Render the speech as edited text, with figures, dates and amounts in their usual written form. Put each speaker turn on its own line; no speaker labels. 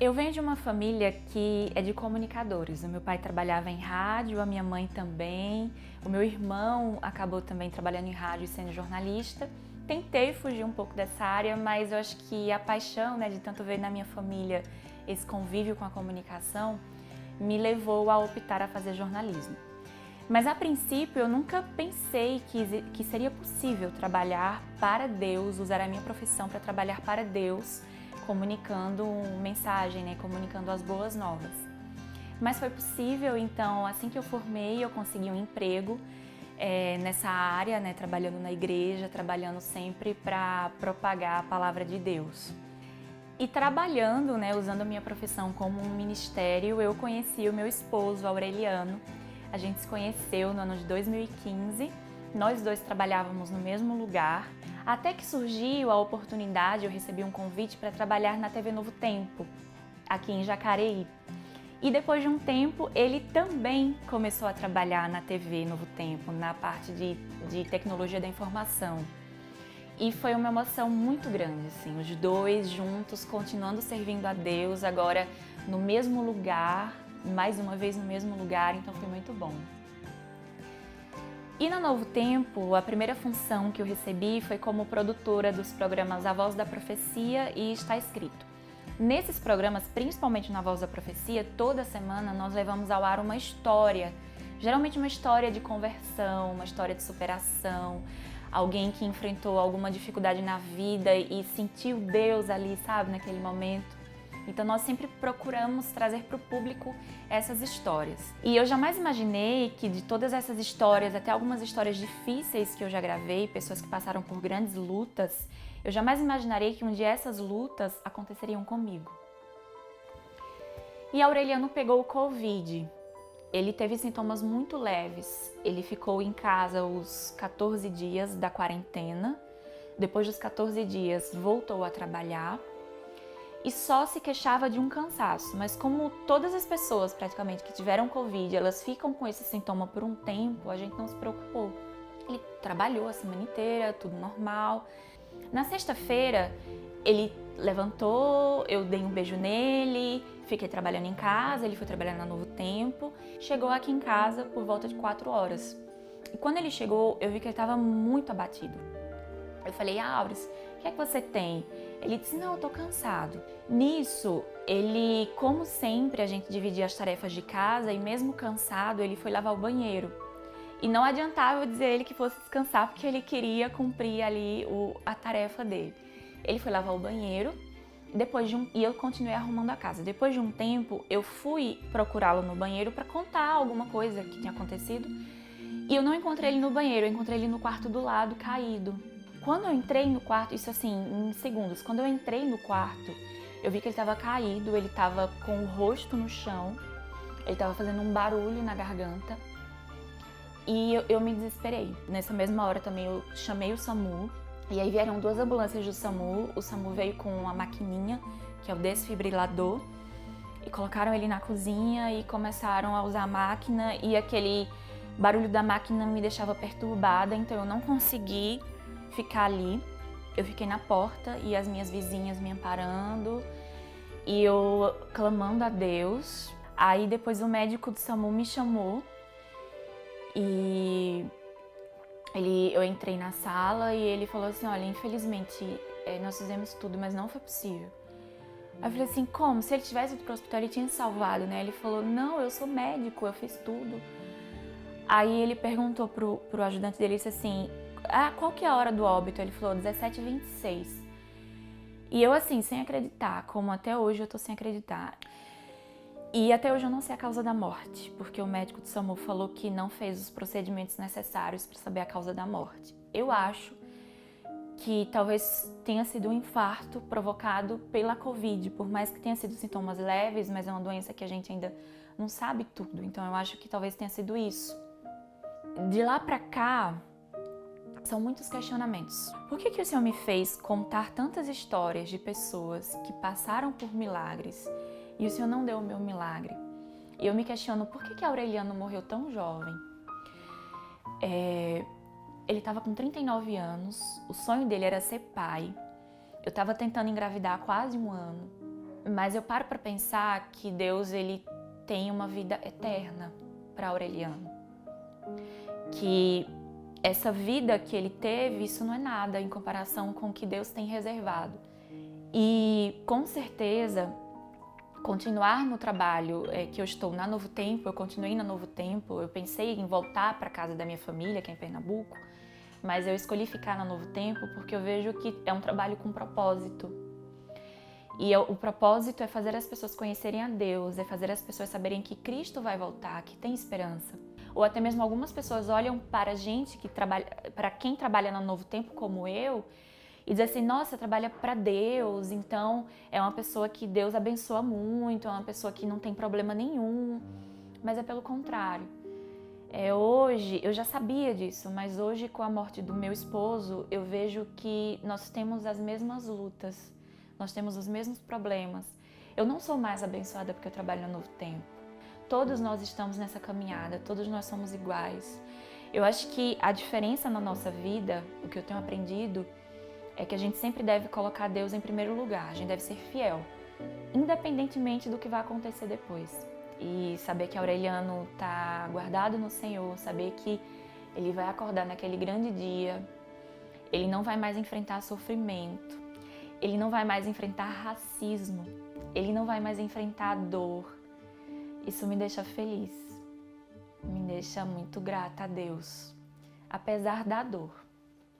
Eu venho de uma família que é de comunicadores. O meu pai trabalhava em rádio, a minha mãe também. O meu irmão acabou também trabalhando em rádio e sendo jornalista. Tentei fugir um pouco dessa área, mas eu acho que a paixão, de tanto ver na minha família esse convívio com a comunicação, me levou a optar a fazer jornalismo. Mas a princípio eu nunca pensei que seria possível trabalhar para Deus, usar a minha profissão para trabalhar para Deus, comunicando mensagem, comunicando as boas novas. Mas foi possível, então, assim que eu formei, eu consegui um emprego nessa área, trabalhando na igreja, trabalhando sempre para propagar a palavra de Deus. E trabalhando, usando a minha profissão como um ministério, eu conheci o meu esposo, Aureliano. A gente se conheceu no ano de 2015, nós dois trabalhávamos no mesmo lugar, até que surgiu a oportunidade, eu recebi um convite para trabalhar na TV Novo Tempo, aqui em Jacareí. E depois de um tempo, ele também começou a trabalhar na TV Novo Tempo, na parte de tecnologia da informação. E foi uma emoção muito grande, assim, os dois juntos, continuando servindo a Deus, agora no mesmo lugar, mais uma vez no mesmo lugar, então foi muito bom. E na Novo Tempo, a primeira função que eu recebi foi como produtora dos programas A Voz da Profecia e Está Escrito. Nesses programas, principalmente na Voz da Profecia, toda semana nós levamos ao ar uma história, geralmente uma história de conversão, uma história de superação, alguém que enfrentou alguma dificuldade na vida e sentiu Deus ali, sabe, naquele momento. Então nós sempre procuramos trazer para o público essas histórias. E eu jamais imaginei que de todas essas histórias, até algumas histórias difíceis que eu já gravei, pessoas que passaram por grandes lutas, eu jamais imaginaria que um dia essas lutas aconteceriam comigo. E Aureliano pegou o Covid. Ele teve sintomas muito leves. Ele ficou em casa os 14 dias da quarentena. Depois dos 14 dias, voltou a trabalhar. E só se queixava de um cansaço, mas como todas as pessoas praticamente que tiveram Covid, elas ficam com esse sintoma por um tempo, a gente não se preocupou. Ele trabalhou a semana inteira, tudo normal. Na sexta-feira, ele levantou, eu dei um beijo nele, fiquei trabalhando em casa, ele foi trabalhar na Novo Tempo, chegou aqui em casa por volta de 4 horas. E quando ele chegou, eu vi que ele estava muito abatido. Eu falei, Auris, o que é que você tem? Ele disse, não, eu tô cansado. Nisso, ele, como sempre, a gente dividia as tarefas de casa e mesmo cansado, ele foi lavar o banheiro. E não adiantava eu dizer a ele que fosse descansar, porque ele queria cumprir ali a tarefa dele. Ele foi lavar o banheiro e eu continuei arrumando a casa. Depois de um tempo, eu fui procurá-lo no banheiro para contar alguma coisa que tinha acontecido. E eu não encontrei ele no banheiro, eu encontrei ele no quarto do lado, caído. Quando eu entrei no quarto, isso assim, em segundos, quando eu entrei no quarto, eu vi que ele estava caído, ele estava com o rosto no chão, ele estava fazendo um barulho na garganta e eu me desesperei. Nessa mesma hora também eu chamei o SAMU e aí vieram 2 ambulâncias do SAMU, o SAMU veio com a maquininha, que é o desfibrilador, e colocaram ele na cozinha e começaram a usar a máquina e aquele barulho da máquina me deixava perturbada, então eu não consegui ficar ali. Eu fiquei na porta e as minhas vizinhas me amparando e eu clamando a Deus. Aí depois o médico do SAMU me chamou e eu entrei na sala e ele falou assim, olha, infelizmente nós fizemos tudo, mas não foi possível. Aí eu falei assim, como? Se ele tivesse ido pro hospital, ele tinha salvado, né? Ele falou, não, eu sou médico, eu fiz tudo. Aí ele perguntou pro ajudante dele, disse assim, qual que é a hora do óbito? Ele falou 17h26. E eu assim, sem acreditar, como até hoje eu tô sem acreditar. E até hoje eu não sei a causa da morte, porque o médico do SAMU falou que não fez os procedimentos necessários para saber a causa da morte. Eu acho que talvez tenha sido um infarto provocado pela Covid, por mais que tenha sido sintomas leves, mas é uma doença que a gente ainda não sabe tudo. Então eu acho que talvez tenha sido isso. De lá pra cá, são muitos questionamentos. Por que o Senhor me fez contar tantas histórias de pessoas que passaram por milagres e o Senhor não deu o meu milagre? E eu me questiono por que Aureliano morreu tão jovem. Ele estava com 39 anos, o sonho dele era ser pai. Eu estava tentando engravidar há quase um ano. Mas eu paro para pensar que Deus, ele tem uma vida eterna para Aureliano. Que essa vida que ele teve, isso não é nada em comparação com o que Deus tem reservado. E com certeza, continuar no trabalho que eu estou na Novo Tempo, eu continuei na Novo Tempo, eu pensei em voltar para a casa da minha família, que é em Pernambuco, mas eu escolhi ficar na Novo Tempo porque eu vejo que é um trabalho com propósito. E o propósito é fazer as pessoas conhecerem a Deus, é fazer as pessoas saberem que Cristo vai voltar, que tem esperança. Ou até mesmo algumas pessoas olham para a gente, para quem trabalha na Novo Tempo como eu, e dizem assim, nossa, trabalha para Deus, então é uma pessoa que Deus abençoa muito, é uma pessoa que não tem problema nenhum. Mas é pelo contrário. Hoje, eu já sabia disso, mas hoje com a morte do meu esposo, eu vejo que nós temos as mesmas lutas, nós temos os mesmos problemas. Eu não sou mais abençoada porque eu trabalho no Novo Tempo. Todos nós estamos nessa caminhada, todos nós somos iguais. Eu acho que a diferença na nossa vida, o que eu tenho aprendido, é que a gente sempre deve colocar Deus em primeiro lugar, a gente deve ser fiel, independentemente do que vai acontecer depois. E saber que Aureliano está guardado no Senhor, saber que ele vai acordar naquele grande dia, ele não vai mais enfrentar sofrimento, ele não vai mais enfrentar racismo, ele não vai mais enfrentar dor. Isso me deixa feliz, me deixa muito grata a Deus, apesar da dor.